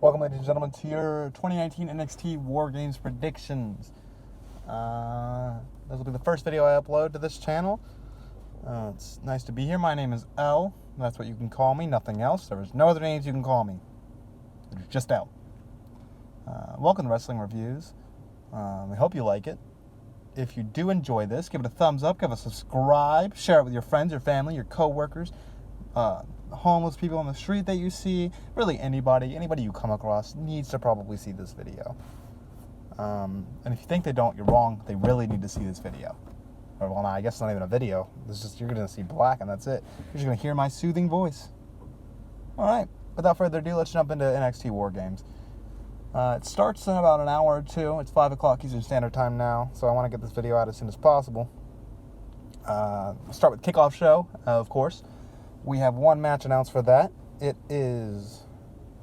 Welcome, ladies and gentlemen, to your 2019 NXT WarGames predictions. This will be the first video I upload to this channel. It's nice to be here. My name is L. That's what you can call me, nothing else. There is no other names you can call me. It's just L. Welcome to Wrestling Reviews. I hope you like it. If you do enjoy this, give it a thumbs up, give it a subscribe, share it with your friends, your family, your co-workers, homeless people on the street that you see, really anybody you come across needs to probably see this video. And if you think they don't, you're wrong. They really need to see this video. Or, well, I guess it's not even a video. It's just, you're going to see black and that's it. You're just going to hear my soothing voice. Alright, without further ado, let's jump into NXT WarGames. It starts in about an hour or two. It's 5 o'clock Eastern Standard Time now, so I want to get this video out as soon as possible. We'll start with kickoff show, of course. We have one match announced for that. It is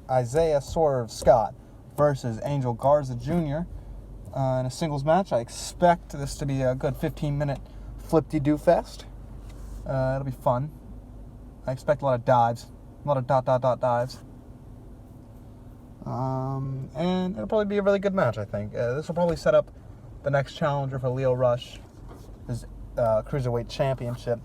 Isaiah Swerve Scott versus Angel Garza Jr. In a singles match. I expect this to be a good 15-minute flip-de-doo fest. It'll be fun. I expect a lot of dives. A lot of dives. And it'll probably be a really good match, I think. This will probably set up the next challenger for Lio Rush, his Cruiserweight Championship.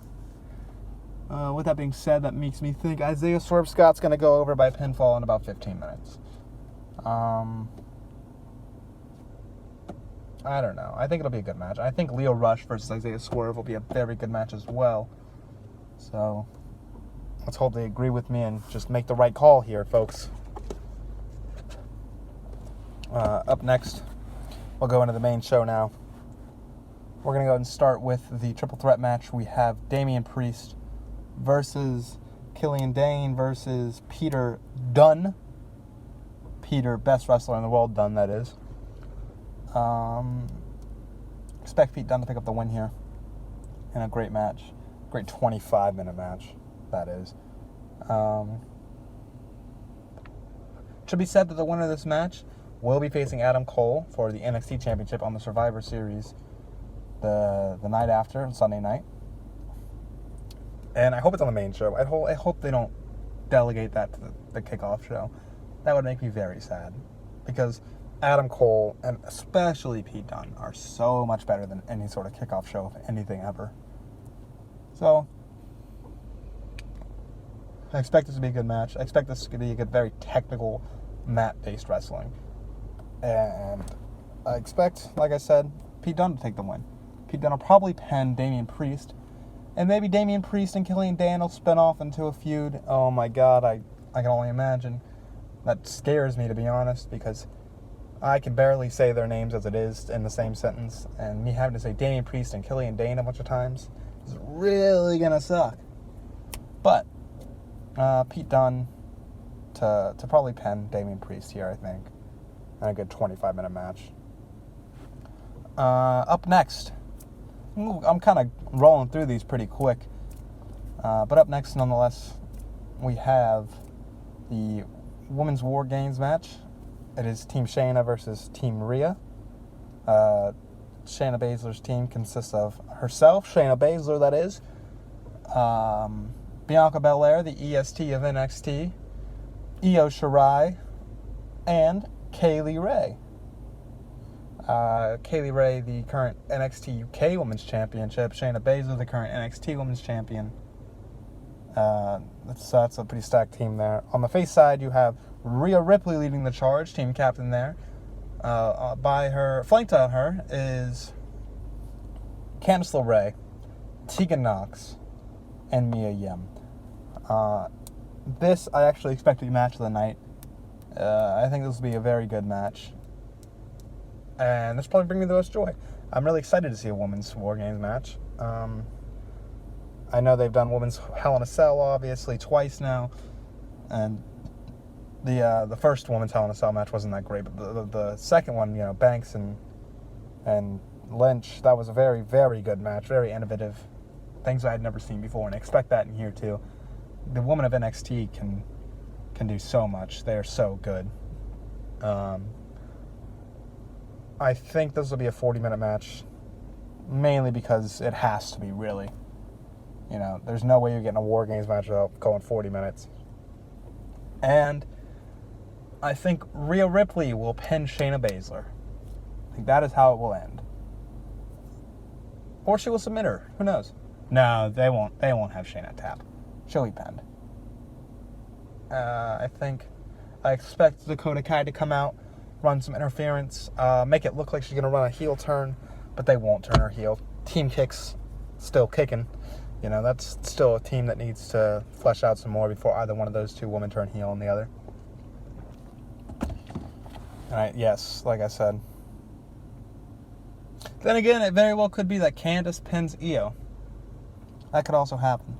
With that being said, that makes me think Isaiah Swerve Scott's going to go over by pinfall in about 15 minutes. I don't know. I think it'll be a good match. I think Lio Rush versus Isaiah Swerve will be a very good match as well. So, let's hope they agree with me and just make the right call here, folks. Up next, we'll go into the main show now. We're going to go ahead and start with the triple threat match. We have Damian Priest versus Killian Dane versus Peter Dunne. Peter, best wrestler in the world, Dunne, that is. Expect Pete Dunne to pick up the win here in a great match. Great 25-minute match, that is. Should be said that the winner of this match will be facing Adam Cole for the NXT Championship on the Survivor Series the night after, Sunday night. And I hope it's on the main show. I hope they don't delegate that to the kickoff show. That would make me very sad. Because Adam Cole, and especially Pete Dunne, are so much better than any sort of kickoff show of anything ever. So, I expect this to be a good match. I expect this to be a good, very technical, mat-based wrestling. And I expect, like I said, Pete Dunne to take the win. Pete Dunne will probably pen Damian Priest. And maybe Damian Priest and Killian Dane will spin off into a feud. Oh my god, I can only imagine. That scares me, to be honest, because I can barely say their names as it is in the same sentence. And me having to say Damian Priest and Killian Dane a bunch of times is really going to suck. But Pete Dunne to probably pen Damian Priest here, I think. And a good 25-minute match. Up next, I'm kind of rolling through these pretty quick. But up next, nonetheless, we have the Women's WarGames match. It is Team Shayna versus Team Rhea. Shayna Baszler's team consists of herself, Shayna Baszler, that is. Bianca Belair, the EST of NXT. Io Shirai. And Kaylee Ray. Kaylee Ray, the current NXT UK Women's Championship. Shayna Baszler, the current NXT Women's Champion. That's a pretty stacked team there. On the face side, you have Rhea Ripley leading the charge, team captain there. Flanked on her is Candice LeRae, Tegan Nox, and Mia Yim. This, I actually expect to be match of the night. I think this will be a very good match. And this will probably bring me the most joy. I'm really excited to see a women's WarGames match. I know they've done women's Hell in a Cell, obviously, twice now. And the first women's Hell in a Cell match wasn't that great. But the second one, Banks and Lynch, that was a very, very good match. Very innovative. Things I had never seen before. And I expect that in here, too. The women of NXT can do so much. They are so good. I think this will be a 40-minute match, mainly because it has to be, really. There's no way you're getting a WarGames match without going 40 minutes. And I think Rhea Ripley will pin Shayna Baszler. I think that is how it will end. Or she will submit her. Who knows? No, they won't. They won't have Shayna tap. She'll be pinned. I expect Dakota Kai to come out, run some interference, make it look like she's going to run a heel turn, but they won't turn her heel. Team kicks still kicking. You know, that's still a team that needs to flesh out some more before either one of those two women turn heel on the other. Yes, like I said. Then again, it very well could be that Candice pins Io. That could also happen.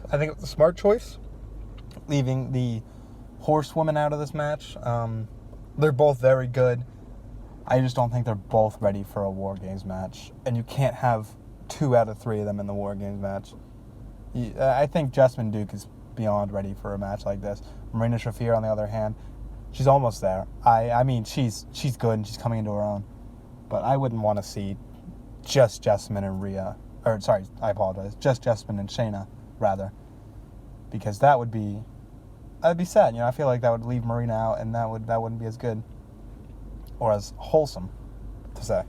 I think it was a smart choice, leaving the horsewoman out of this match. They're both very good. I just don't think they're both ready for a WarGames match. And you can't have 2 out of 3 of them in the WarGames match. I think Jessamine Duke is beyond ready for a match like this. Marina Shafir, on the other hand, she's almost there. I mean, she's good and she's coming into her own. But I wouldn't want to see just Jessamine and Rhea. Or, sorry, I apologize. Just Jessamine and Shayna, rather. Because that'd be sad. You know, I feel like that would leave Marina out, and that wouldn't be as good. Or as wholesome, to say.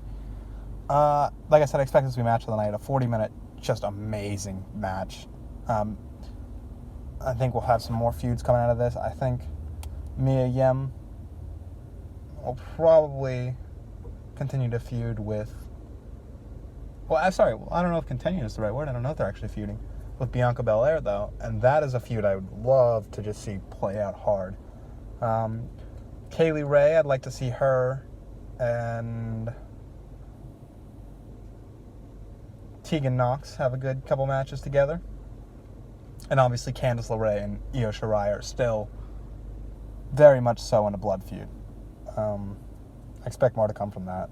Like I said, I expect this to be match of the night. A 40-minute, just amazing match. I think we'll have some more feuds coming out of this. I think Mia Yim will probably continue to feud with... Well, I'm sorry. I don't know if continue is the right word. I don't know if they're actually feuding with Bianca Belair, though. And that is a feud I would love to just see play out hard. Kaylee Ray, I'd like to see her and Tegan Nox have a good couple matches together. And obviously Candice LeRae and Io Shirai are still very much so in a blood feud. I expect more to come from that.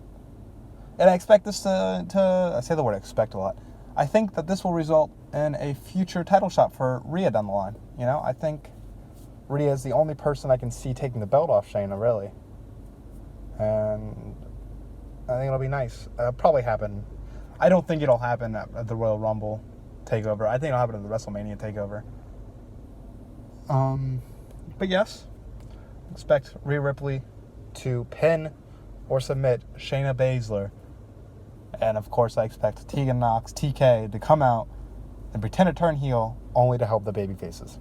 And I expect this to I say the word expect a lot. I think that this will result in a future title shot for Rhea down the line. You know, I think Rhea is the only person I can see taking the belt off Shayna, really. And I think it'll be nice. It'll probably happen. I don't think it'll happen at the Royal Rumble takeover. I think it'll happen at the WrestleMania takeover. But yes, expect Rhea Ripley to pin or submit Shayna Baszler. And of course, I expect Tegan Nox, TK, to come out and pretend to turn heel only to help the baby faces.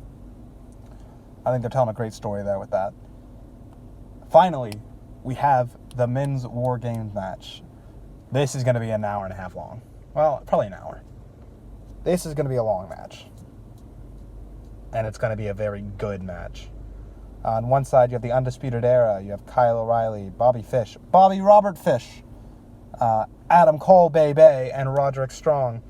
I think they're telling a great story there with that. Finally, we have the men's WarGames match. This is going to be an hour and a half long. Well, probably an hour. This is going to be a long match. And it's going to be a very good match. On one side, you have the Undisputed Era. You have Kyle O'Reilly, Bobby Robert Fish, Adam Cole, Baby, and Roderick Strong.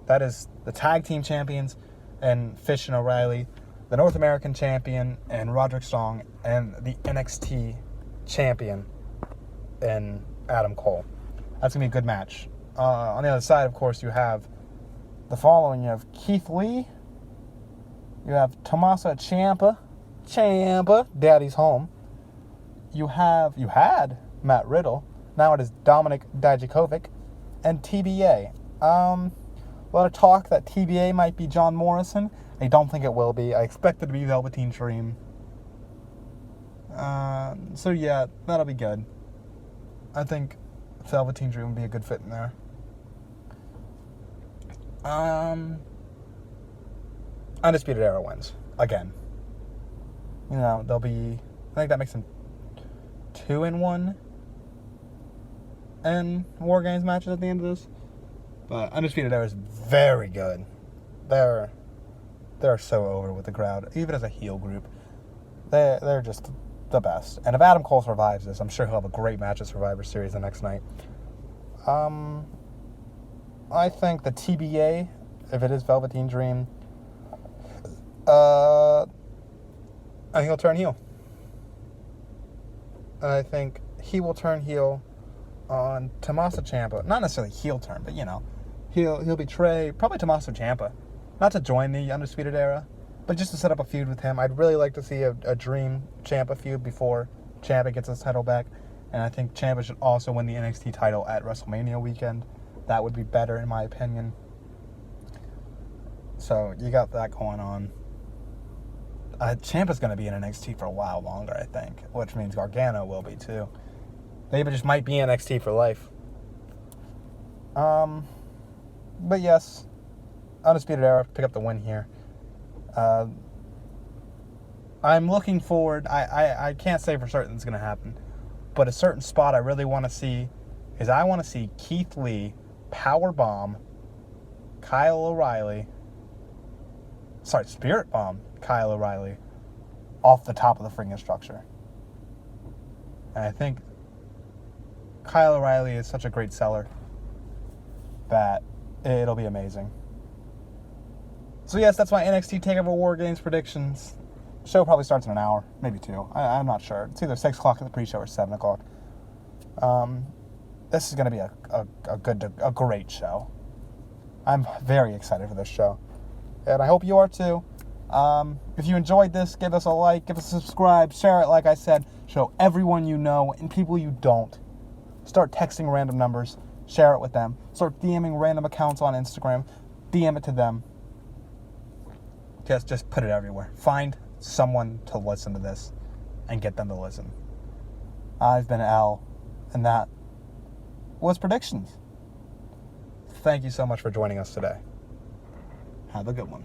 That is the tag team champions, and Fish and O'Reilly, the North American champion, and Roderick Strong, and the NXT champion, and Adam Cole. That's going to be a good match. On the other side, of course, you have the following. You have Keith Lee. You have Tommaso Ciampa, Daddy's home. You had Matt Riddle. Now it is Dominic Dijakovic and TBA. A lot of talk that TBA might be John Morrison. I don't think it will be. I expect it to be Velveteen Dream. So yeah, that'll be good. I think Velveteen Dream would be a good fit in there. Undisputed Era wins again. You know, they'll be. I think that makes them 2-1 in WarGames matches at the end of this. But Undisputed Era is very good. They're so over with the crowd, even as a heel group. They're just the best. And if Adam Cole survives this, I'm sure he'll have a great match at Survivor Series the next night. I think the TBA, if it is Velveteen Dream, I think he'll turn heel. I think he will turn heel on Tommaso Ciampa. Not necessarily heel turn, but you know, he'll betray probably Tommaso Ciampa, not to join the Undisputed Era, but just to set up a feud with him. I'd really like to see a Dream Ciampa feud before Ciampa gets his title back, and I think Ciampa should also win the NXT title at WrestleMania weekend. That would be better, in my opinion. So you got that going on. Ciampa's going to be in NXT for a while longer, I think, which means Gargano will be too. They just might be in NXT for life. But yes, Undisputed Era pick up the win here. I'm looking forward. I can't say for certain it's going to happen, but a certain spot I really want to see is I want to see Keith Lee powerbomb Kyle O'Reilly. Spirit bomb Kyle O'Reilly off the top of the freaking structure. And I think Kyle O'Reilly is such a great seller that it'll be amazing. So yes, that's my NXT TakeOver WarGames predictions. Show probably starts in an hour, maybe 2. I'm not sure. It's either 6 o'clock at the pre-show or 7 o'clock. This is going to be a great show. I'm very excited for this show. And I hope you are too. If you enjoyed this, give us a like, give us a subscribe, share it like I said. Show everyone you know and people you don't. Start texting random numbers. Share it with them. Start DMing random accounts on Instagram. DM it to them. Just put it everywhere. Find someone to listen to this and get them to listen. I've been Al, and that was predictions. Thank you so much for joining us today. Have a good one.